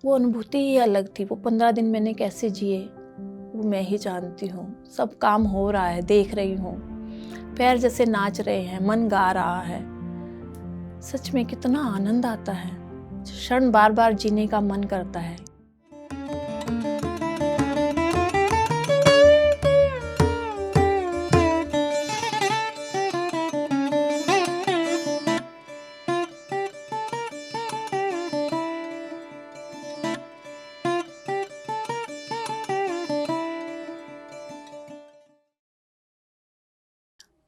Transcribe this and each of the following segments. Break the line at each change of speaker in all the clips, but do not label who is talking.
वो अनुभूति ही अलग थी। वो 15 दिन मैंने कैसे जिए वो मैं ही जानती हूँ। सब काम हो रहा है, देख रही हूँ, पैर जैसे नाच रहे हैं, मन गा रहा है। सच में कितना आनंद आता है, क्षण बार बार जीने का मन करता है।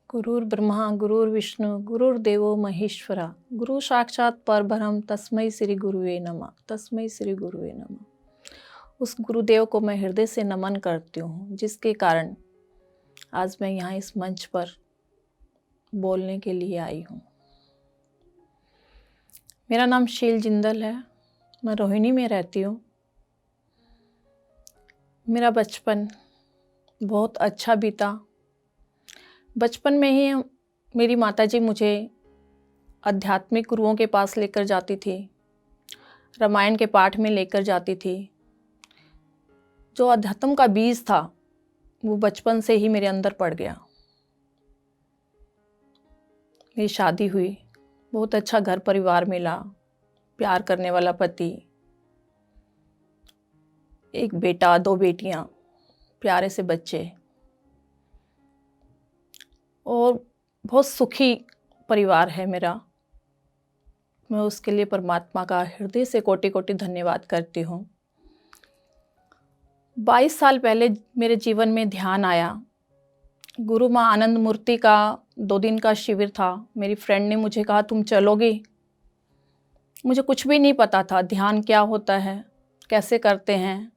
गुरुर् ब्रह्मा गुरुर्विष्णु गुरुर्देवो महेश्वरा गुरु साक्षात परब्रह्म तस्मै श्री गुरुवे नमः। तस्मै श्री गुरुवे नमः। उस गुरुदेव को मैं हृदय से नमन करती हूँ, जिसके कारण आज मैं यहाँ इस मंच पर बोलने के लिए आई हूँ। मेरा नाम शील जिंदल है, मैं रोहिणी में रहती हूँ। मेरा बचपन बहुत अच्छा बीता। बचपन में ही मेरी माताजी मुझे आध्यात्मिक गुरुओं के पास लेकर जाती थी, रामायण के पाठ में लेकर जाती थी। जो अध्यात्म का बीज था वो बचपन से ही मेरे अंदर पड़ गया। मेरी शादी हुई, बहुत अच्छा घर परिवार मिला, प्यार करने वाला पति, एक बेटा, 2 बेटियां, प्यारे से बच्चे और बहुत सुखी परिवार है मेरा। मैं उसके लिए परमात्मा का हृदय से कोटि कोटि धन्यवाद करती हूँ। 22 साल पहले मेरे जीवन में ध्यान आया। गुरु माँ आनंद मूर्ति का 2 दिन का शिविर था। मेरी फ्रेंड ने मुझे कहा तुम चलोगी? मुझे कुछ भी नहीं पता था ध्यान क्या होता है, कैसे करते हैं।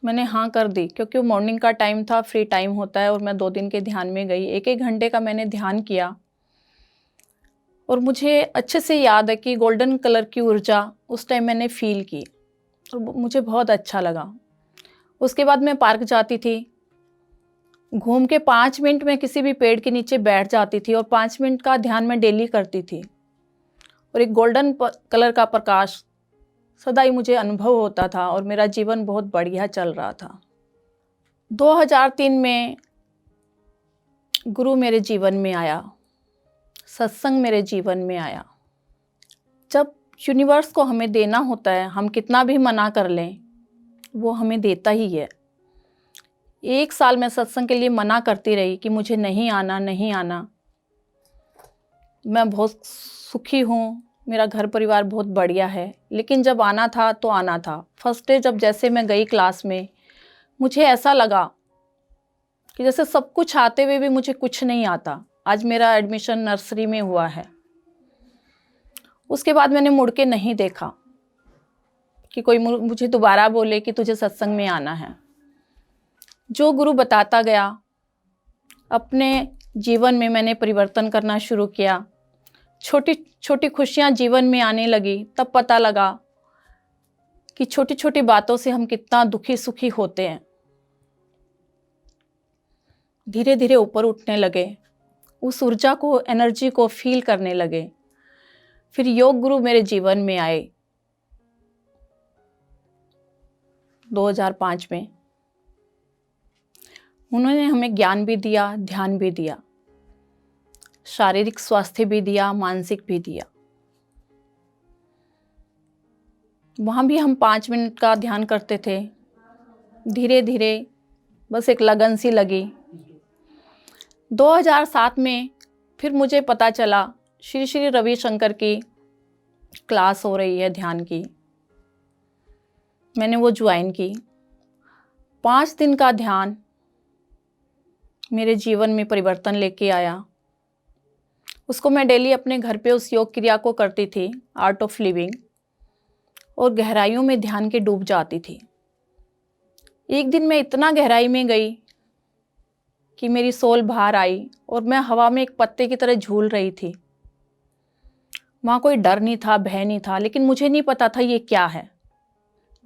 मैंने हाँ कर दी, क्योंकि वो मॉर्निंग का टाइम था, फ्री टाइम होता है। और मैं 2 दिन के ध्यान में गई। 1-1 घंटे का मैंने ध्यान किया और मुझे अच्छे से याद है कि गोल्डन कलर की ऊर्जा उस टाइम मैंने फील की और मुझे बहुत अच्छा लगा। उसके बाद मैं पार्क जाती थी, घूम के 5 मिनट में किसी भी पेड़ के नीचे बैठ जाती थी और 5 मिनट का ध्यान मैं डेली करती थी। और एक गोल्डन कलर का प्रकाश सदा ही मुझे अनुभव होता था और मेरा जीवन बहुत बढ़िया चल रहा था। 2003 में गुरु मेरे जीवन में आया, सत्संग मेरे जीवन में आया। जब यूनिवर्स को हमें देना होता है, हम कितना भी मना कर लें वो हमें देता ही है। 1 साल मैं सत्संग के लिए मना करती रही कि मुझे नहीं आना, नहीं आना। मैं बहुत सुखी हूँ, मेरा घर परिवार बहुत बढ़िया है, लेकिन जब आना था तो आना था। फर्स्ट डे जब जैसे मैं गई क्लास में, मुझे ऐसा लगा कि जैसे सब कुछ आते हुए भी मुझे कुछ नहीं आता। आज मेरा एडमिशन नर्सरी में हुआ है। उसके बाद मैंने मुड़ के नहीं देखा कि कोई मुझे दोबारा बोले कि तुझे सत्संग में आना है। जो गुरु बताता गया, अपने जीवन में मैंने परिवर्तन करना शुरू किया। छोटी छोटी खुशियाँ जीवन में आने लगी। तब पता लगा कि छोटी छोटी बातों से हम कितना दुखी सुखी होते हैं। धीरे धीरे ऊपर उठने लगे, उस ऊर्जा को, एनर्जी को फील करने लगे। फिर योग गुरु मेरे जीवन में आए 2005 में। उन्होंने हमें ज्ञान भी दिया, ध्यान भी दिया, शारीरिक स्वास्थ्य भी दिया, मानसिक भी दिया। वहाँ भी हम 5 मिनट का ध्यान करते थे। धीरे धीरे बस एक लगन सी लगी। 2007 में फिर मुझे पता चला श्री श्री रविशंकर की क्लास हो रही है ध्यान की। मैंने वो ज्वाइन की। 5 दिन का ध्यान मेरे जीवन में परिवर्तन लेके आया। उसको मैं डेली अपने घर पे उस योग क्रिया को करती थी, आर्ट ऑफ लिविंग, और गहराइयों में ध्यान के डूब जाती थी। एक दिन मैं इतना गहराई में गई कि मेरी सोल बाहर आई और मैं हवा में एक पत्ते की तरह झूल रही थी। वहाँ कोई डर नहीं था, भय नहीं था, लेकिन मुझे नहीं पता था ये क्या है।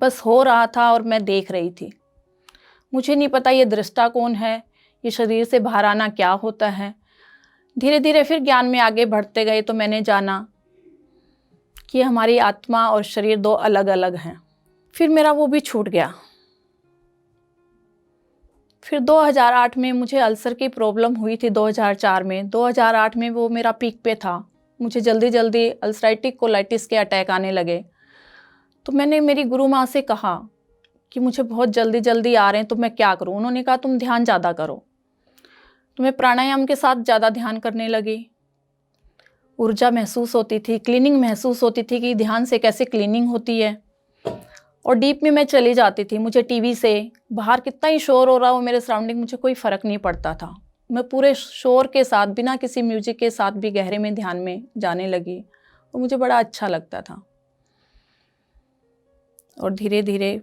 बस हो रहा था और मैं देख रही थी। मुझे नहीं पता ये दृष्टा कौन है, ये शरीर से बाहर आना क्या होता है। धीरे धीरे फिर ज्ञान में आगे बढ़ते गए तो मैंने जाना कि हमारी आत्मा और शरीर 2 अलग अलग हैं। फिर मेरा वो भी छूट गया। फिर 2008 में मुझे अल्सर की प्रॉब्लम हुई थी, 2004 में। 2008 में वो मेरा पीक पे था। मुझे जल्दी जल्दी अल्सराइटिक कोलाइटिस के अटैक आने लगे। तो मैंने मेरी गुरु माँ से कहा कि मुझे बहुत जल्दी जल्दी आ रहे हैं, तो मैं क्या करूँ। उन्होंने कहा तुम ध्यान ज़्यादा करो। तो मैं प्राणायाम के साथ ज़्यादा ध्यान करने लगी। ऊर्जा महसूस होती थी, क्लीनिंग महसूस होती थी कि ध्यान से कैसे क्लीनिंग होती है। और डीप में मैं चली जाती थी। मुझे टीवी से बाहर कितना ही शोर हो रहा हो मेरे सराउंडिंग, मुझे कोई फ़र्क नहीं पड़ता था। मैं पूरे शोर के साथ, बिना किसी म्यूजिक के साथ भी गहरे में ध्यान में जाने लगी और मुझे बड़ा अच्छा लगता था। और धीरे धीरे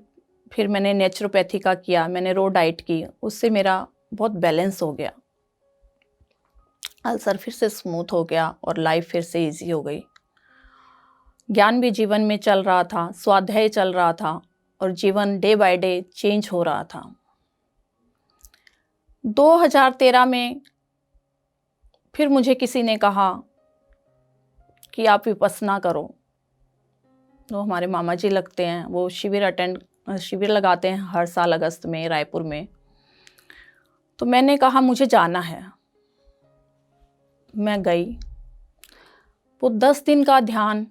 फिर मैंने नेचुरोपैथी का किया, मैंने रो डाइट की, उससे मेरा बहुत बैलेंस हो गया। अल्सर फिर से स्मूथ हो गया और लाइफ फिर से इजी हो गई। ज्ञान भी जीवन में चल रहा था, स्वाध्याय चल रहा था और जीवन डे बाय डे चेंज हो रहा था। 2013 में फिर मुझे किसी ने कहा कि आप विपस्सना करो। तो हमारे मामा जी लगते हैं, वो शिविर लगाते हैं हर साल अगस्त में रायपुर में। तो मैंने कहा मुझे जाना है। मैं गई। वो 10 दिन का ध्यान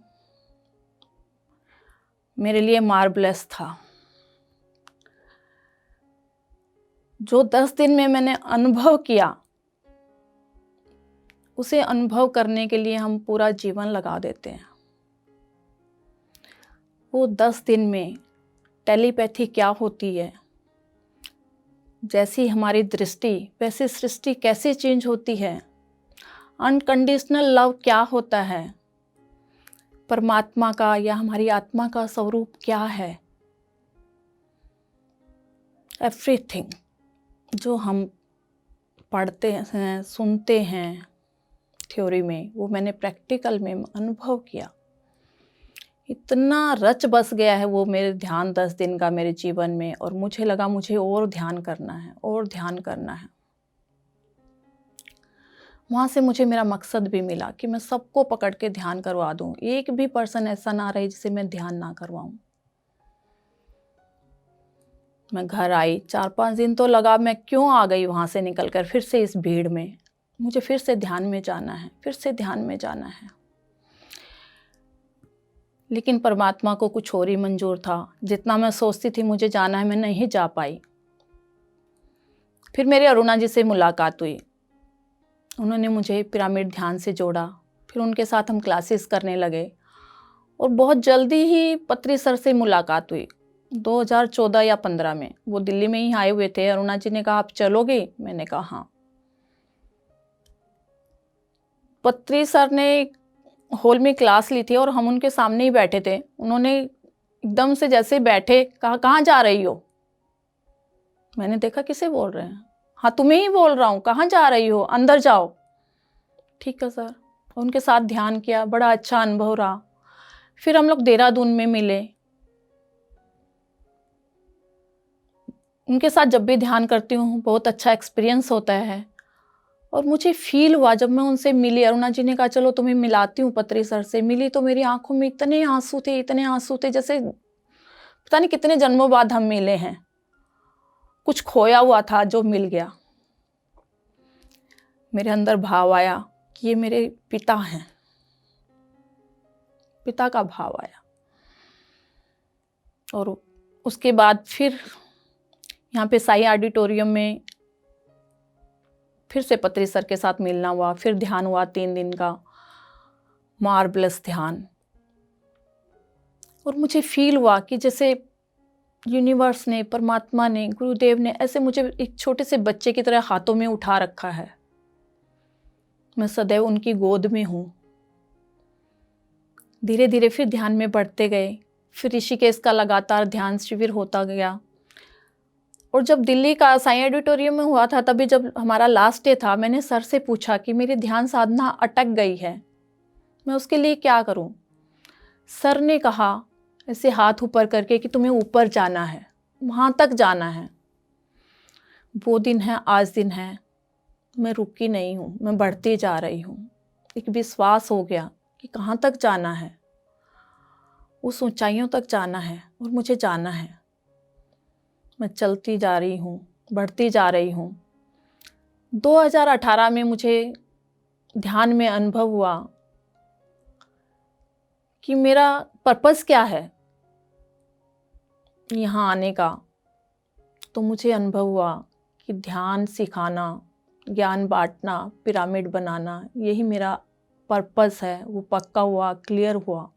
मेरे लिए मार्वलस था। जो 10 दिन में मैंने अनुभव किया, उसे अनुभव करने के लिए हम पूरा जीवन लगा देते हैं। वो 10 दिन में टेलीपैथी क्या होती है, जैसी हमारी दृष्टि वैसी सृष्टि कैसे चेंज होती है, अनकंडीशनल लव क्या होता है, परमात्मा का या हमारी आत्मा का स्वरूप क्या है, एवरीथिंग जो हम पढ़ते हैं, सुनते हैं थ्योरी में, वो मैंने प्रैक्टिकल में अनुभव किया। इतना रच बस गया है वो मेरे ध्यान 10 दिन का मेरे जीवन में, और मुझे लगा मुझे और ध्यान करना है, और ध्यान करना है। वहाँ से मुझे मेरा मकसद भी मिला कि मैं सबको पकड़ के ध्यान करवा दूँ। एक भी पर्सन ऐसा ना रहे जिसे मैं ध्यान ना करवाऊँ। मैं घर आई, 4-5 दिन तो लगा मैं क्यों आ गई वहाँ से निकल कर फिर से इस भीड़ में। मुझे फिर से ध्यान में जाना है, फिर से ध्यान में जाना है। लेकिन परमात्मा को कुछ और ही मंजूर था। जितना मैं सोचती थी मुझे जाना है, मैं नहीं जा पाई। फिर मेरे अरुणा जी से मुलाकात हुई। उन्होंने मुझे पिरामिड ध्यान से जोड़ा। फिर उनके साथ हम क्लासेस करने लगे और बहुत जल्दी ही पत्री सर से मुलाकात हुई। 2014 या 15 में वो दिल्ली में ही आए हुए थे। अरुणा जी ने कहा आप चलोगे? मैंने कहा हाँ। पत्री सर ने हॉल में क्लास ली थी और हम उनके सामने ही बैठे थे। उन्होंने एकदम से जैसे बैठे कहा कहाँ जा रही हो? मैंने देखा किसे बोल रहे हैं? हाँ तुम्हें ही बोल रहा हूँ, कहाँ जा रही हो? अंदर जाओ। ठीक है सर। उनके साथ ध्यान किया, बड़ा अच्छा अनुभव रहा। फिर हम लोग देहरादून में मिले। उनके साथ जब भी ध्यान करती हूँ बहुत अच्छा एक्सपीरियंस होता है। और मुझे फील हुआ जब मैं उनसे मिली, अरुणा जी ने कहा चलो तुम्हें मिलाती हूँ पत्री सर से। मिली तो मेरी आंखों में इतने आंसू थे, इतने आंसू थे, जैसे पता नहीं कितने जन्मों बाद हम मिले हैं। कुछ खोया हुआ था जो मिल गया। मेरे अंदर भाव आया कि ये मेरे पिता हैं। पिता का भाव आया। और उसके बाद फिर यहाँ पे साई ऑडिटोरियम में फिर से पत्री सर के साथ मिलना हुआ। फिर ध्यान हुआ 3 दिन का, मार्वलस ध्यान। और मुझे फील हुआ कि जैसे यूनिवर्स ने, परमात्मा ने, गुरुदेव ने ऐसे मुझे एक छोटे से बच्चे की तरह हाथों में उठा रखा है। मैं सदैव उनकी गोद में हूँ। धीरे धीरे फिर ध्यान में बढ़ते गए। फिर ऋषिकेश का लगातार ध्यान शिविर होता गया। और जब दिल्ली का साई ऑडिटोरियम में हुआ था, तभी जब हमारा लास्ट डे था, मैंने सर से पूछा कि मेरी ध्यान साधना अटक गई है, मैं उसके लिए क्या करूं? सर ने कहा ऐसे हाथ ऊपर करके कि तुम्हें ऊपर जाना है, वहां तक जाना है। वो दिन है, आज दिन है। मैं रुकी नहीं हूँ, मैं बढ़ती जा रही हूँ। एक विश्वास हो गया कि कहाँ तक जाना है। उस ऊंचाइयों तक जाना है और मुझे जाना है। मैं चलती जा रही हूँ, बढ़ती जा रही हूँ। 2018 में मुझे ध्यान में अनुभव हुआ कि मेरा पर्पस क्या है यहाँ आने का। तो मुझे अनुभव हुआ कि ध्यान सिखाना, ज्ञान बांटना, पिरामिड बनाना, यही मेरा पर्पस है। वो पक्का हुआ, क्लियर हुआ।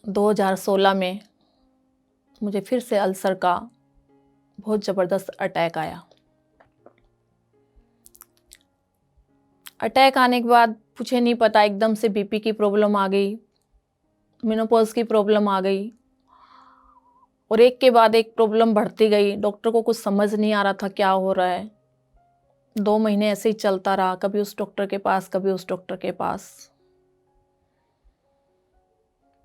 दो 2016 में मुझे फिर से अल्सर का बहुत ज़बरदस्त अटैक आया। अटैक आने के बाद मुझे नहीं पता, एकदम से बीपी की प्रॉब्लम आ गई, मेनोपॉज की प्रॉब्लम आ गई और एक के बाद एक प्रॉब्लम बढ़ती गई। डॉक्टर को कुछ समझ नहीं आ रहा था क्या हो रहा है। 2 महीने ऐसे ही चलता रहा, कभी उस डॉक्टर के पास, कभी उस डॉक्टर के पास।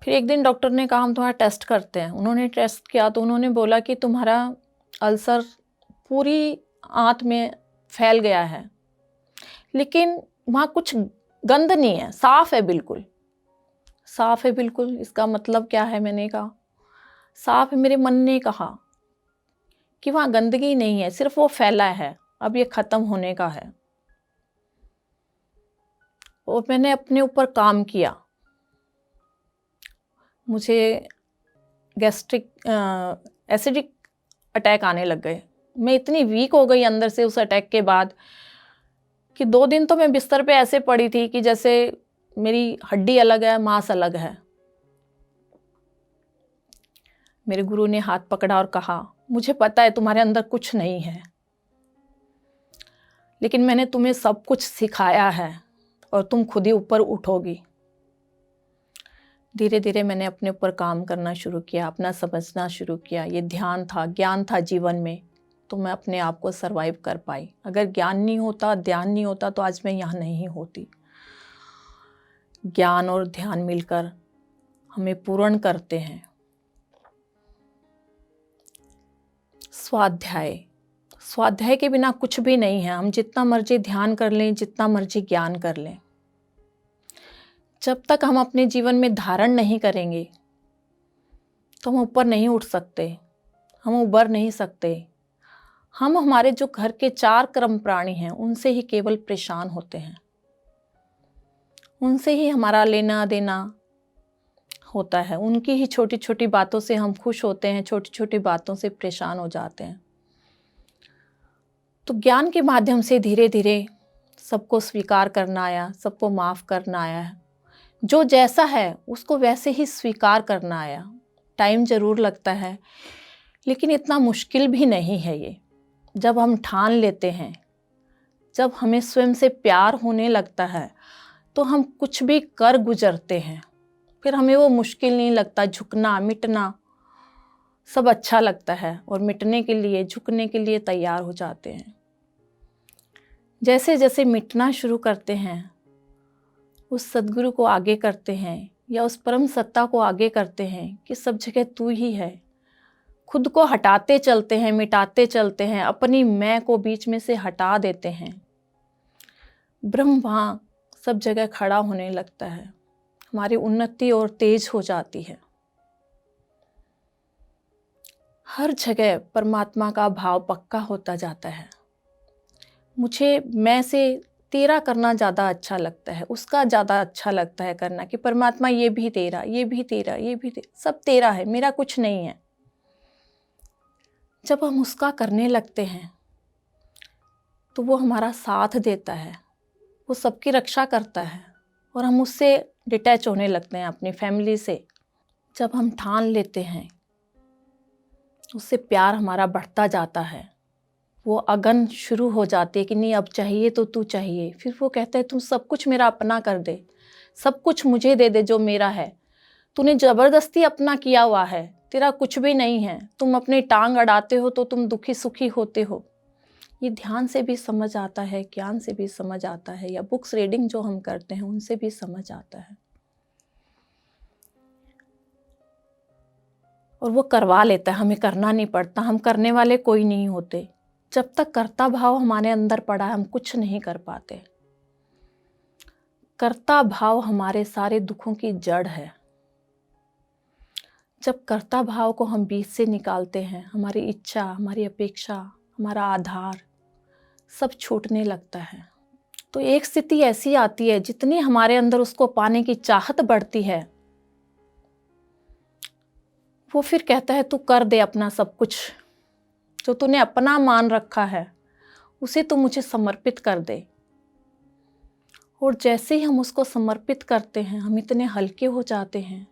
फिर एक दिन डॉक्टर ने कहा हम तुम्हारा टेस्ट करते हैं। उन्होंने टेस्ट किया तो उन्होंने बोला कि तुम्हारा अल्सर पूरी आंत में फैल गया है, लेकिन वहाँ कुछ गंद नहीं है, साफ है, बिल्कुल साफ है, बिल्कुल। इसका मतलब क्या है? मैंने कहा साफ है। मेरे मन ने कहा कि वहाँ गंदगी नहीं है, सिर्फ वो फैला है, अब ये ख़त्म होने का है। और मैंने अपने ऊपर काम किया। मुझे गैस्ट्रिक एसिडिक अटैक आने लग गए। मैं इतनी वीक हो गई अंदर से उस अटैक के बाद कि 2 दिन तो मैं बिस्तर पे ऐसे पड़ी थी कि जैसे मेरी हड्डी अलग है, मांस अलग है। मेरे गुरु ने हाथ पकड़ा और कहा मुझे पता है तुम्हारे अंदर कुछ नहीं है, लेकिन मैंने तुम्हें सब कुछ सिखाया है और तुम खुद ही ऊपर उठोगी। धीरे धीरे मैंने अपने ऊपर काम करना शुरू किया, अपना समझना शुरू किया। ये ध्यान था, ज्ञान था जीवन में, तो मैं अपने आप को सरवाइव कर पाई। अगर ज्ञान नहीं होता, ध्यान नहीं होता, तो आज मैं यहाँ नहीं होती। ज्ञान और ध्यान मिलकर हमें पूर्ण करते हैं। स्वाध्याय के बिना कुछ भी नहीं है। हम जितना मर्जी ध्यान कर लें, जितना मर्जी ज्ञान कर लें, जब तक हम अपने जीवन में धारण नहीं करेंगे तो हम ऊपर नहीं उठ सकते, हम उबर नहीं सकते। हम हमारे जो घर के 4 कर्म प्राणी हैं उनसे ही केवल परेशान होते हैं, उनसे ही हमारा लेना देना होता है। उनकी ही छोटी छोटी बातों से हम खुश होते हैं, छोटी छोटी बातों से परेशान हो जाते हैं। तो ज्ञान के माध्यम से धीरे धीरे सबको स्वीकार करना आया, सबको माफ़ करना आया, जो जैसा है उसको वैसे ही स्वीकार करना आया। टाइम ज़रूर लगता है, लेकिन इतना मुश्किल भी नहीं है ये। जब हम ठान लेते हैं, जब हमें स्वयं से प्यार होने लगता है, तो हम कुछ भी कर गुजरते हैं। फिर हमें वो मुश्किल नहीं लगता। झुकना, मिटना सब अच्छा लगता है और मिटने के लिए, झुकने के लिए तैयार हो जाते हैं। जैसे जैसे मिटना शुरू करते हैं, उस सद्गुरु को आगे करते हैं या उस परम सत्ता को आगे करते हैं कि सब जगह तू ही है। खुद को हटाते चलते हैं, मिटाते चलते हैं, अपनी मैं को बीच में से हटा देते हैं। ब्रह्म वहाँ सब जगह खड़ा होने लगता है। हमारी उन्नति और तेज हो जाती है। हर जगह परमात्मा का भाव पक्का होता जाता है। मुझे मैं से तेरा करना ज़्यादा अच्छा लगता है, उसका ज़्यादा अच्छा लगता है करना, कि परमात्मा ये भी तेरा, ये भी तेरा, ये भी तेरा, सब तेरा है, मेरा कुछ नहीं है। जब हम उसका करने लगते हैं तो वो हमारा साथ देता है, वो सबकी रक्षा करता है और हम उससे डिटैच होने लगते हैं, अपनी फैमिली से। जब हम ठान लेते हैं, उससे प्यार हमारा बढ़ता जाता है। वो अगन शुरू हो जाती है कि नहीं अब चाहिए तो तू चाहिए। फिर वो कहता है तू सब कुछ मेरा अपना कर दे, सब कुछ मुझे दे दे जो मेरा है। तूने ज़बरदस्ती अपना किया हुआ है, तेरा कुछ भी नहीं है। तुम अपनी टांग अड़ाते हो तो तुम दुखी सुखी होते हो। ये ध्यान से भी समझ आता है, ज्ञान से भी समझ आता है, या बुक्स रीडिंग जो हम करते हैं उनसे भी समझ आता है। और वो करवा लेता है, हमें करना नहीं पड़ता। हम करने वाले कोई नहीं होते। जब तक कर्ता भाव हमारे अंदर पड़ा है, हम कुछ नहीं कर पाते। कर्ता भाव हमारे सारे दुखों की जड़ है। जब कर्ता भाव को हम बीच से निकालते हैं, हमारी इच्छा, हमारी अपेक्षा, हमारा आधार सब छूटने लगता है। तो एक स्थिति ऐसी आती है, जितनी हमारे अंदर उसको पाने की चाहत बढ़ती है, वो फिर कहता है तू कर दे अपना सब कुछ, जो तूने अपना मान रखा है उसे तू मुझे समर्पित कर दे। और जैसे ही हम उसको समर्पित करते हैं, हम इतने हल्के हो जाते हैं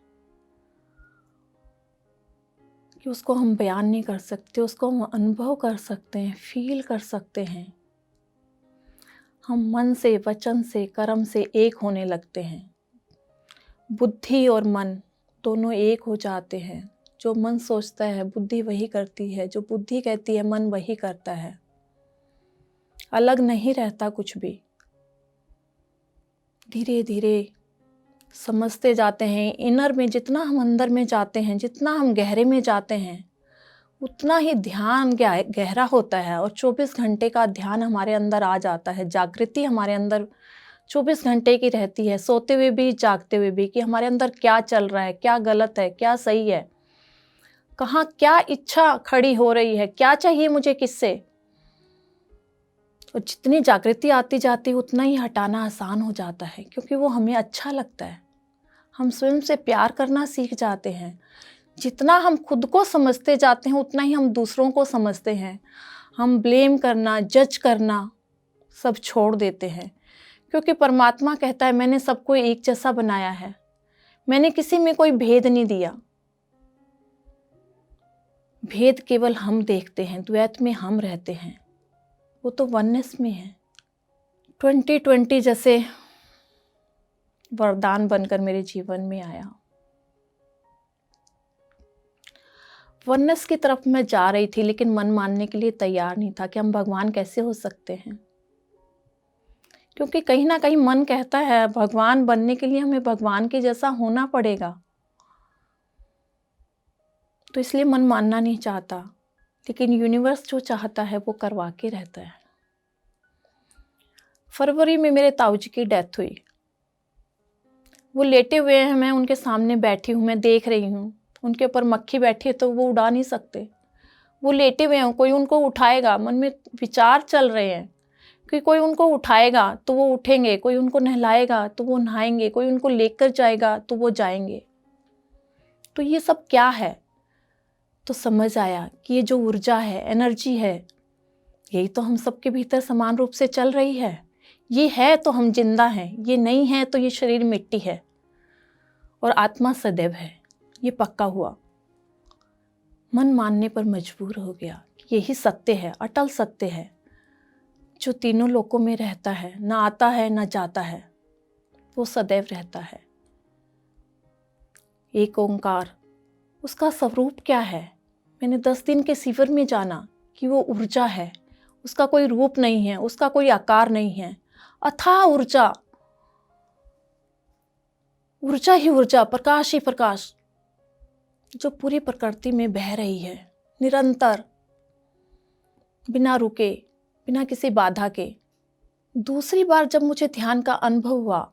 कि उसको हम बयान नहीं कर सकते, उसको हम अनुभव कर सकते हैं, फील कर सकते हैं। हम मन से, वचन से, कर्म से एक होने लगते हैं। बुद्धि और मन दोनों एक हो जाते हैं। जो मन सोचता है बुद्धि वही करती है, जो बुद्धि कहती है मन वही करता है। अलग नहीं रहता कुछ भी। धीरे धीरे समझते जाते हैं। इनर में जितना हम अंदर में जाते हैं, जितना हम गहरे में जाते हैं, उतना ही ध्यान गहरा होता है। और 24 घंटे का ध्यान हमारे अंदर आ जाता है। जागृति हमारे अंदर 24 घंटे की रहती है, सोते हुए भी, जागते हुए भी, कि हमारे अंदर क्या चल रहा है, क्या गलत है, क्या सही है, कहाँ क्या इच्छा खड़ी हो रही है, क्या चाहिए मुझे किससे। और जितनी जागृति आती जाती है, उतना ही हटाना आसान हो जाता है, क्योंकि वो हमें अच्छा लगता है। हम स्वयं से प्यार करना सीख जाते हैं। जितना हम खुद को समझते जाते हैं, उतना ही हम दूसरों को समझते हैं। हम ब्लेम करना, जज करना सब छोड़ देते हैं, क्योंकि परमात्मा कहता है मैंने सबको एक जैसा बनाया है, मैंने किसी में कोई भेद नहीं दिया। भेद केवल हम देखते हैं, द्वैत में हम रहते हैं, वो तो वननेस में है। 2020 जैसे वरदान बनकर मेरे जीवन में आया। वननेस की तरफ मैं जा रही थी, लेकिन मन मानने के लिए तैयार नहीं था कि हम भगवान कैसे हो सकते हैं। क्योंकि कहीं ना कहीं मन कहता है भगवान बनने के लिए हमें भगवान के जैसा होना पड़ेगा। तो इसलिए मन मानना नहीं चाहता, लेकिन यूनिवर्स जो चाहता है वो करवा के रहता है। फरवरी में मेरे ताऊजी की डेथ हुई। वो लेटे हुए हैं, मैं उनके सामने बैठी हूँ, मैं देख रही हूँ। उनके ऊपर मक्खी बैठी है तो वो उड़ा नहीं सकते। वो लेटे हुए हैं, कोई उनको उठाएगा। मन में विचार चल रहे हैं कि कोई उनको उठाएगा तो वो उठेंगे, कोई उनको नहलाएगा तो वो नहाएंगे, कोई उनको लेकर जाएगा तो वो जाएंगे। तो ये सब क्या है? तो समझ आया कि ये जो ऊर्जा है, एनर्जी है, यही तो हम सबके भीतर समान रूप से चल रही है। ये है तो हम जिंदा हैं, ये नहीं है तो ये शरीर मिट्टी है और आत्मा सदैव है। ये पक्का हुआ। मन मानने पर मजबूर हो गया कि यही सत्य है, अटल सत्य है, जो तीनों लोकों में रहता है, ना आता है ना जाता है, वो सदैव रहता है। एक ओंकार, उसका स्वरूप क्या है? मैंने 10 दिन के शिविर में जाना कि वो ऊर्जा है। उसका कोई रूप नहीं है, उसका कोई आकार नहीं है। अथाह ऊर्जा, ऊर्जा ही ऊर्जा, प्रकाश ही प्रकाश, जो पूरी प्रकृति में बह रही है निरंतर, बिना रुके, बिना किसी बाधा के। दूसरी बार जब मुझे ध्यान का अनुभव हुआ,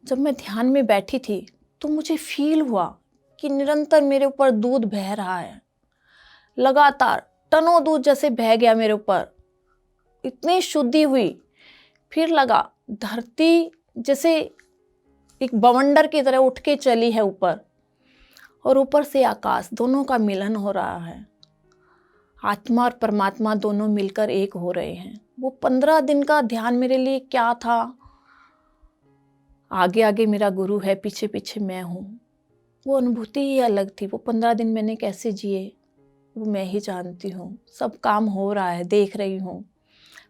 जब मैं ध्यान में बैठी थी, तो मुझे फील हुआ कि निरंतर मेरे ऊपर दूध बह रहा है। लगातार टनों दूध जैसे बह गया मेरे ऊपर, इतनी शुद्धि हुई। फिर लगा धरती जैसे एक बवंडर की तरह उठ के चली है ऊपर, और ऊपर से आकाश, दोनों का मिलन हो रहा है। आत्मा और परमात्मा दोनों मिलकर एक हो रहे हैं। वो 15 दिन का ध्यान मेरे लिए क्या था? आगे आगे मेरा गुरु है, पीछे पीछे मैं हूँ। वो अनुभूति ही अलग थी। वो 15 दिन मैंने कैसे जिए वो मैं ही जानती हूँ। सब काम हो रहा है, देख रही हूँ।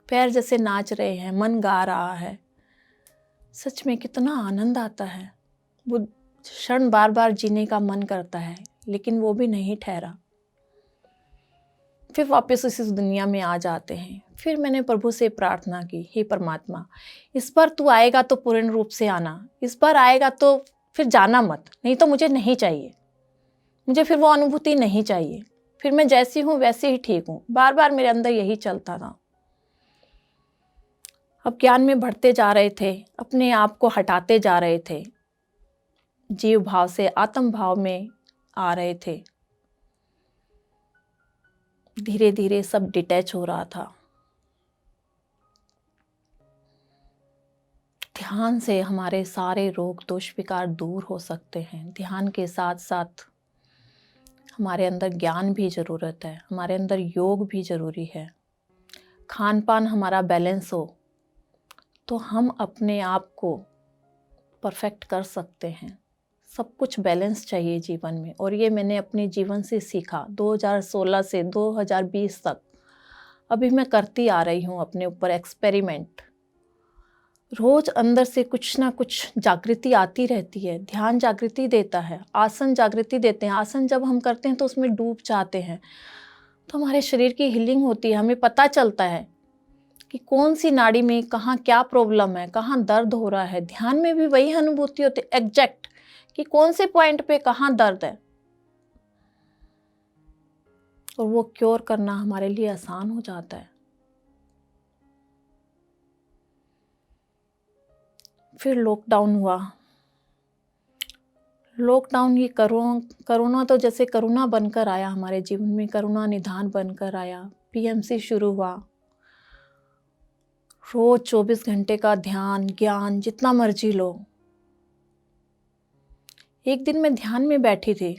पैर जैसे नाच रहे हैं, मन गा रहा है। सच में कितना आनंद आता है। वो क्षण बार बार जीने का मन करता है, लेकिन वो भी नहीं ठहरा। फिर वापस इस दुनिया में आ जाते हैं। फिर मैंने प्रभु से प्रार्थना की, हे परमात्मा, इस बार तू आएगा तो पूर्ण रूप से आना, इस बार आएगा तो फिर जाना मत, नहीं तो मुझे नहीं चाहिए, मुझे फिर वो अनुभूति नहीं चाहिए। फिर मैं जैसी हूँ वैसे ही ठीक हूँ। बार बार मेरे अंदर यही चलता था। अब ज्ञान में बढ़ते जा रहे थे, अपने आप को हटाते जा रहे थे, जीव भाव से आत्म भाव में आ रहे थे। धीरे धीरे सब डिटैच हो रहा था। ध्यान से हमारे सारे रोग दोष विकार दूर हो सकते हैं। ध्यान के साथ साथ हमारे अंदर ज्ञान भी ज़रूरत है, हमारे अंदर योग भी ज़रूरी है। खान पान हमारा बैलेंस हो तो हम अपने आप को परफेक्ट कर सकते हैं। सब कुछ बैलेंस चाहिए जीवन में, और ये मैंने अपने जीवन से सीखा 2016 से 2020 तक। अभी मैं करती आ रही हूँ अपने ऊपर एक्सपेरिमेंट। रोज अंदर से कुछ ना कुछ जागृति आती रहती है। ध्यान जागृति देता है, आसन जागृति देते हैं। आसन जब हम करते हैं तो उसमें डूब जाते हैं, तो हमारे शरीर की हीलिंग होती है। हमें पता चलता है कि कौन सी नाड़ी में कहाँ क्या प्रॉब्लम है, कहाँ दर्द हो रहा है। ध्यान में भी वही अनुभूति होती है एग्जैक्ट, कि कौन से पॉइंट पे कहाँ दर्द है, और वो क्योर करना हमारे लिए आसान हो जाता है। फिर लॉकडाउन हुआ। लॉकडाउन ये करोना तो जैसे करुणा बनकर आया हमारे जीवन में, करुणा निदान बनकर आया। पीएमसी शुरू हुआ। रोज 24 घंटे का ध्यान ज्ञान जितना मर्जी लो। एक दिन मैं ध्यान में बैठी थी,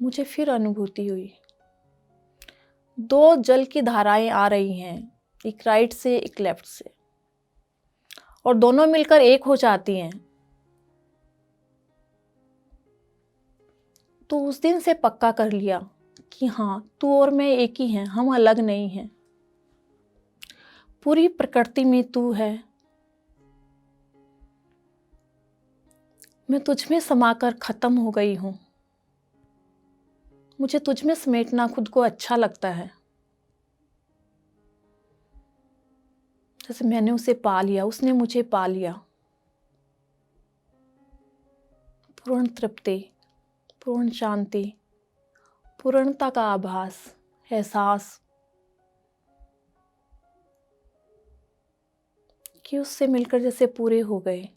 मुझे फिर अनुभूति हुई। 2 जल की धाराएं आ रही हैं, एक राइट से एक लेफ्ट से, और दोनों मिलकर एक हो जाती हैं। तो उस दिन से पक्का कर लिया कि हाँ, तू और मैं एक ही हैं, हम अलग नहीं हैं। पूरी प्रकृति में तू है, मैं तुझ में समाकर खत्म हो गई हूँ। मुझे तुझ में समेटना खुद को अच्छा लगता है। जैसे मैंने उसे पा लिया, उसने मुझे पा लिया। पूर्ण तृप्ति, पूर्ण शांति, पूर्णता का आभास, एहसास कि उससे मिलकर जैसे पूरे हो गए।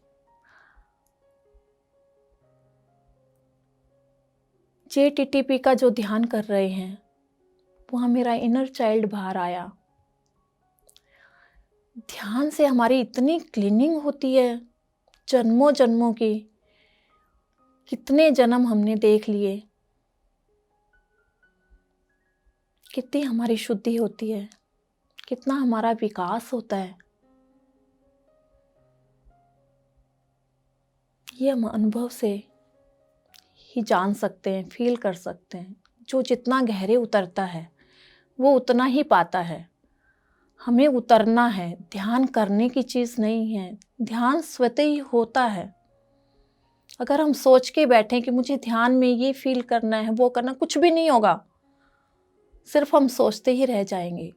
JTTP का जो ध्यान कर रहे हैं, वहाँ मेरा इनर चाइल्ड बाहर आया। ध्यान से हमारी इतनी क्लीनिंग होती है, जन्मों जन्मों की। कितने जन्म हमने देख लिए, कितनी हमारी शुद्धि होती है, कितना हमारा विकास होता है। ये हम अनुभव से ही जान सकते हैं, फील कर सकते हैं। जो जितना गहरे उतरता है वो उतना ही पाता है। हमें उतरना है, ध्यान करने की चीज़ नहीं है। ध्यान स्वतः ही होता है। अगर हम सोच के बैठें कि मुझे ध्यान में ये फील करना है, वो करना, कुछ भी नहीं होगा। सिर्फ हम सोचते ही रह जाएंगे।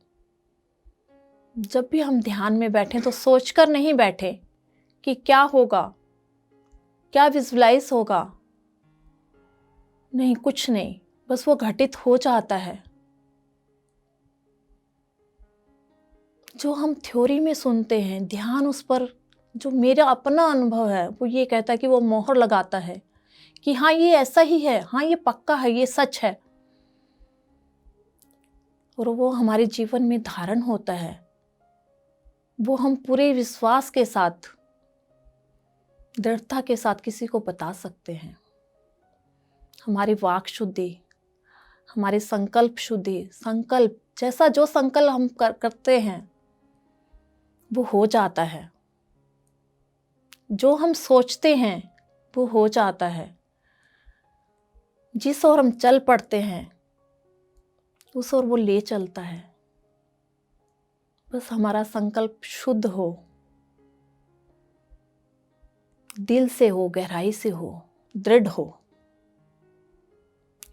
जब भी हम ध्यान में बैठें तो सोचकर नहीं बैठे कि क्या होगा, क्या विजुलाइज होगा। नहीं, कुछ नहीं, बस वो घटित हो जाता है। जो हम थ्योरी में सुनते हैं, ध्यान उस पर, जो मेरा अपना अनुभव है, वो ये कहता है कि वो मोहर लगाता है कि हाँ ये ऐसा ही है, हाँ ये पक्का है, ये सच है। और वो हमारे जीवन में धारण होता है। वो हम पूरे विश्वास के साथ, दृढ़ता के साथ किसी को बता सकते हैं। हमारी वाक शुद्धि, हमारी संकल्प शुद्धि, संकल्प जैसा जो संकल्प हम करते हैं वो हो जाता है। जो हम सोचते हैं वो हो जाता है। जिस ओर हम चल पड़ते हैं उस ओर वो ले चलता है। बस हमारा संकल्प शुद्ध हो, दिल से हो, गहराई से हो, दृढ़ हो,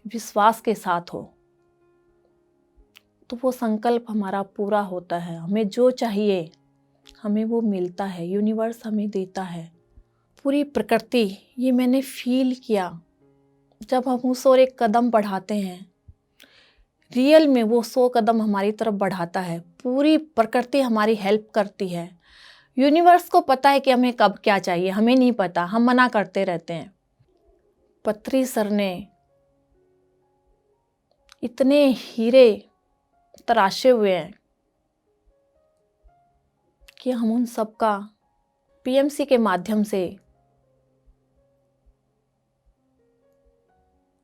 विश्वास के साथ हो, तो वो संकल्प हमारा पूरा होता है। हमें जो चाहिए हमें वो मिलता है, यूनिवर्स हमें देता है। पूरी प्रकृति, ये मैंने फील किया जब हम उस ओर एक कदम बढ़ाते हैं। रियल में वो 100 कदम हमारी तरफ बढ़ाता है। पूरी प्रकृति हमारी हेल्प करती है। यूनिवर्स को पता है कि हमें कब क्या चाहिए, हमें नहीं पता, हम मना करते रहते हैं। पत्री सर ने इतने हीरे तराशे हुए हैं कि हम उन सब का पीएमसी के माध्यम से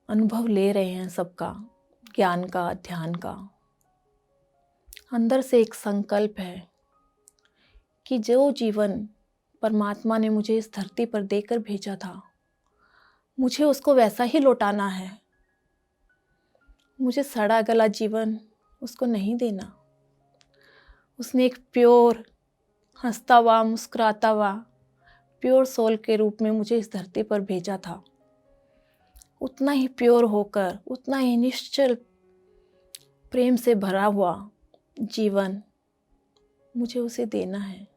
अनुभव ले रहे हैं, सबका ज्ञान का, ध्यान का। अंदर से एक संकल्प है कि जो जीवन परमात्मा ने मुझे इस धरती पर देकर भेजा था, मुझे उसको वैसा ही लौटाना है। मुझे सड़ा गला जीवन उसको नहीं देना। उसने एक प्योर, हंसता हुआ, मुस्कुराता हुआ, प्योर सोल के रूप में मुझे इस धरती पर भेजा था। उतना ही प्योर होकर, उतना ही निश्चल प्रेम से भरा हुआ जीवन मुझे उसे देना है।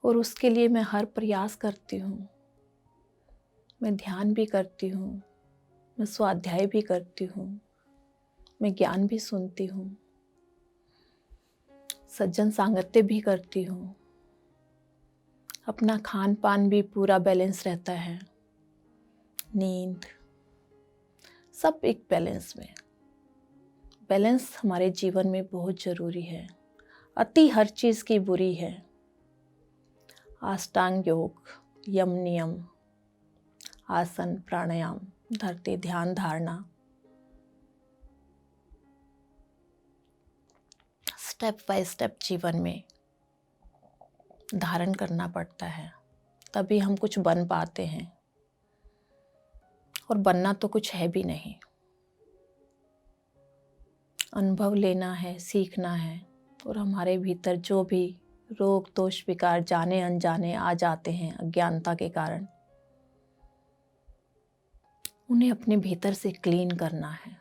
और उसके लिए मैं हर प्रयास करती हूँ। मैं ध्यान भी करती हूँ, मैं स्वाध्याय भी करती हूँ, मैं ज्ञान भी सुनती हूँ, सज्जन सांगत्य भी करती हूँ। अपना खान पान भी पूरा बैलेंस रहता है, नींद, सब एक बैलेंस में। बैलेंस हमारे जीवन में बहुत ज़रूरी है। अति हर चीज़ की बुरी है। अष्टांग योग, यम नियम, आसन, प्राणायाम, धरती ध्यान, धारणा, स्टेप बाय स्टेप जीवन में धारण करना पड़ता है, तभी हम कुछ बन पाते हैं। और बनना तो कुछ है भी नहीं, अनुभव लेना है, सीखना है। और हमारे भीतर जो भी रोग, दोष, विकार जाने अनजाने आ जाते हैं अज्ञानता के कारण, उन्हें अपने भीतर से क्लीन करना है,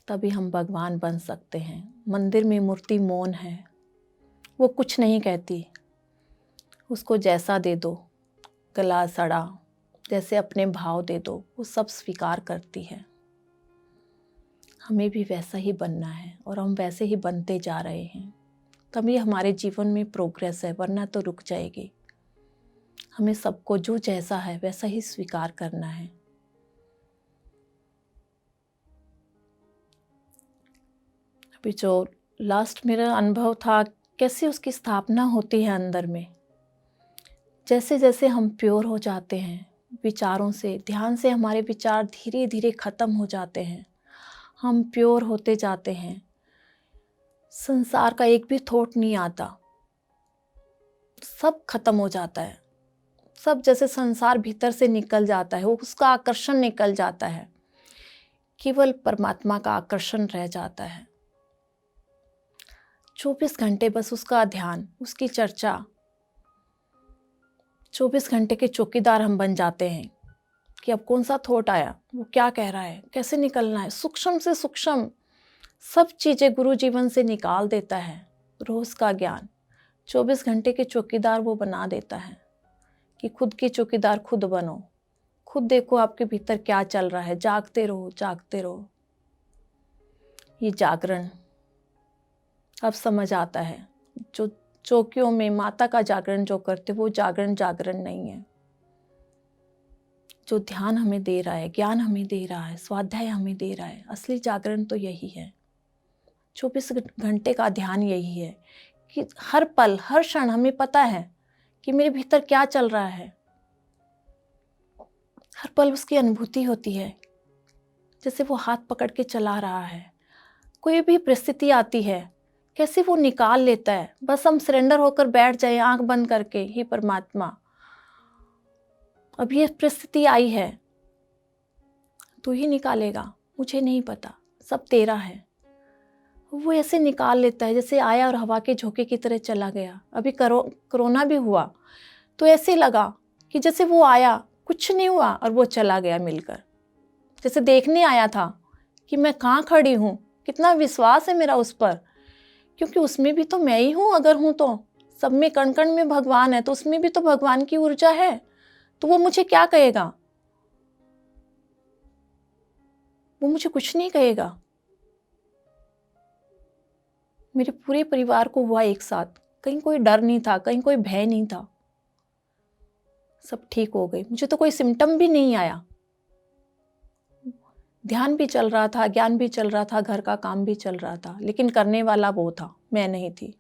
तभी हम भगवान बन सकते हैं। मंदिर में मूर्ति मौन है, वो कुछ नहीं कहती। उसको जैसा दे दो, गला सड़ा, जैसे अपने भाव दे दो, वो सब स्वीकार करती है। हमें भी वैसा ही बनना है और हम वैसे ही बनते जा रहे हैं, तभी हमारे जीवन में प्रोग्रेस है, वरना तो रुक जाएगी। हमें सबको जो जैसा है वैसा ही स्वीकार करना है। अभी जो लास्ट मेरा अनुभव था, कैसे उसकी स्थापना होती है अंदर में। जैसे जैसे हम प्योर हो जाते हैं विचारों से, ध्यान से हमारे विचार धीरे धीरे खत्म हो जाते हैं, हम प्योर होते जाते हैं। संसार का एक भी थॉट नहीं आता, सब खत्म हो जाता है। सब जैसे संसार भीतर से निकल जाता है, वो उसका आकर्षण निकल जाता है, केवल परमात्मा का आकर्षण रह जाता है। 24 घंटे बस उसका ध्यान, उसकी चर्चा। 24 घंटे के चौकीदार हम बन जाते हैं कि अब कौन सा थॉट आया, वो क्या कह रहा है, कैसे निकलना है। सूक्ष्म से सूक्ष्म सब चीज़ें गुरु जीवन से निकाल देता है। रोज़ का ज्ञान 24 घंटे के चौकीदार वो बना देता है कि खुद की चौकीदार खुद बनो, खुद देखो आपके भीतर क्या चल रहा है, जागते रहो, जागते रहो। ये जागरण अब समझ आता है। जो चौकियों में माता का जागरण जो करते, वो जागरण नहीं है। जो ध्यान हमें दे रहा है, ज्ञान हमें दे रहा है, स्वाध्याय हमें दे रहा है, असली जागरण तो यही है। 24 घंटे का ध्यान यही है कि हर पल, हर क्षण हमें पता है कि मेरे भीतर क्या चल रहा है। हर पल उसकी अनुभूति होती है, जैसे वो हाथ पकड़ के चला रहा है। कोई भी परिस्थिति आती है, कैसे वो निकाल लेता है। बस हम सरेंडर होकर बैठ जाए आंख बंद करके, ही परमात्मा अब ये परिस्थिति आई है, तू ही निकालेगा, मुझे नहीं पता, सब तेरा है। वो ऐसे निकाल लेता है जैसे आया और हवा के झोंके की तरह चला गया। अभी कोरोना भी हुआ तो ऐसे लगा कि जैसे वो आया, कुछ नहीं हुआ और वो चला गया मिलकर। जैसे देखने आया था कि मैं कहाँ खड़ी हूँ, कितना विश्वास है मेरा उस पर, क्योंकि उसमें भी तो मैं ही हूँ। अगर हूँ तो सब में, कण कण में भगवान है, तो उसमें भी तो भगवान की ऊर्जा है। तो वो मुझे क्या कहेगा, वो मुझे कुछ नहीं कहेगा। मेरे पूरे परिवार को हुआ एक साथ, कहीं कोई डर नहीं था, कहीं कोई भय नहीं था, सब ठीक हो गई। मुझे तो कोई सिम्टम भी नहीं आया। ध्यान भी चल रहा था, ज्ञान भी चल रहा था, घर का काम भी चल रहा था, लेकिन करने वाला वो था, मैं नहीं थी।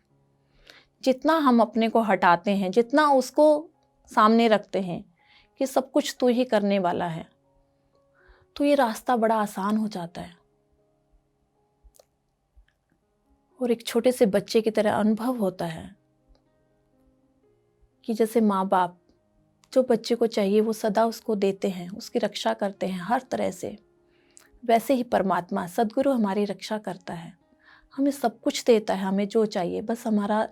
जितना हम अपने को हटाते हैं, जितना उसको सामने रखते हैं कि सब कुछ तू ही करने वाला है, तो ये रास्ता बड़ा आसान हो जाता है और एक छोटे से बच्चे की तरह अनुभव होता है कि जैसे माँ बाप जो बच्चे को चाहिए वो सदा उसको देते हैं, उसकी रक्षा करते हैं हर तरह से, वैसे ही परमात्मा सद्गुरु हमारी रक्षा करता है, हमें सब कुछ देता है, हमें जो चाहिए बस हमारा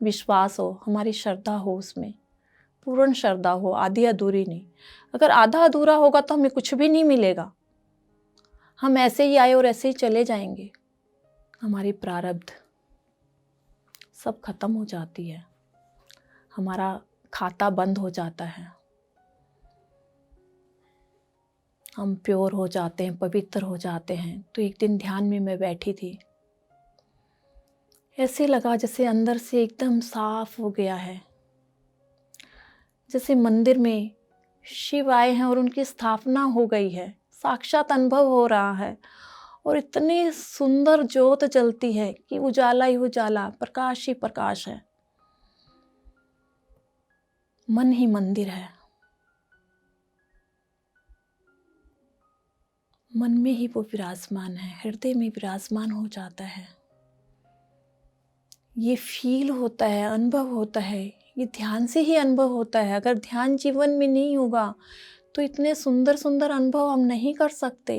विश्वास हो, हमारी श्रद्धा हो, उसमें पूर्ण श्रद्धा हो, आधी अधूरी नहीं। अगर आधा अधूरा होगा तो हमें कुछ भी नहीं मिलेगा, हम ऐसे ही आए और ऐसे ही चले जाएंगे। हमारी प्रारब्ध सब खत्म हो जाती है, हमारा खाता बंद हो जाता है, हम प्योर हो जाते हैं, पवित्र हो जाते हैं। तो एक दिन ध्यान में मैं बैठी थी, ऐसे लगा जैसे अंदर से एकदम साफ हो गया है, जैसे मंदिर में शिव आए हैं और उनकी स्थापना हो गई है, साक्षात अनुभव हो रहा है और इतनी सुंदर ज्योत जलती है कि उजाला ही उजाला, प्रकाश ही प्रकाश है। मन ही मंदिर है, मन में ही वो विराजमान है, हृदय में विराजमान हो जाता है। ये फील होता है, अनुभव होता है, ये ध्यान से ही अनुभव होता है। अगर ध्यान जीवन में नहीं होगा तो इतने सुंदर सुंदर अनुभव हम नहीं कर सकते।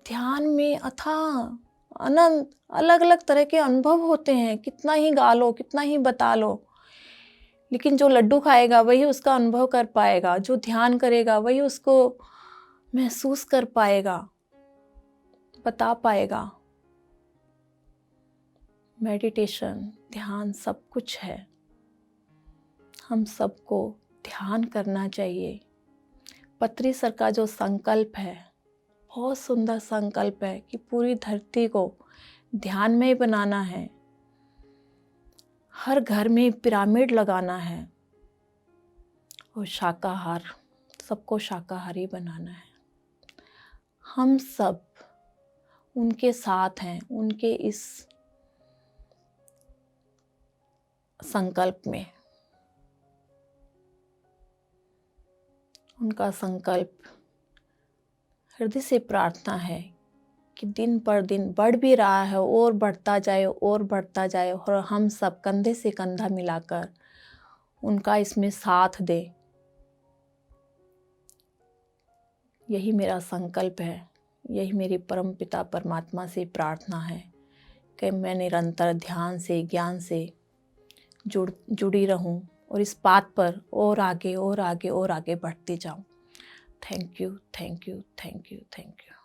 ध्यान में अथाह अनंत अलग अलग तरह के अनुभव होते हैं, कितना ही गा लो, कितना ही बता लो, लेकिन जो लड्डू खाएगा वही उसका अनुभव कर पाएगा, जो ध्यान करेगा वही उसको महसूस कर पाएगा, बता पाएगा। मेडिटेशन, ध्यान सब कुछ है, हम सबको ध्यान करना चाहिए। पत्री सर का जो संकल्प है बहुत सुंदर संकल्प है कि पूरी धरती को ध्यान में बनाना है, हर घर में पिरामिड लगाना है और शाकाहार, सबको शाकाहारी बनाना है। हम सब उनके साथ हैं, उनके इस संकल्प में। उनका संकल्प, हृदय से प्रार्थना है कि दिन पर दिन बढ़ भी रहा है और बढ़ता जाए और बढ़ता जाए, और हम सब कंधे से कंधा मिलाकर उनका इसमें साथ दे। यही मेरा संकल्प है, यही मेरी परम पिता परमात्मा से प्रार्थना है कि मैं निरंतर ध्यान से, ज्ञान से जुड़ी रहूं और इस बात पर और आगे और आगे और आगे बढ़ती जाऊं। Thank you, thank you, thank you, thank you.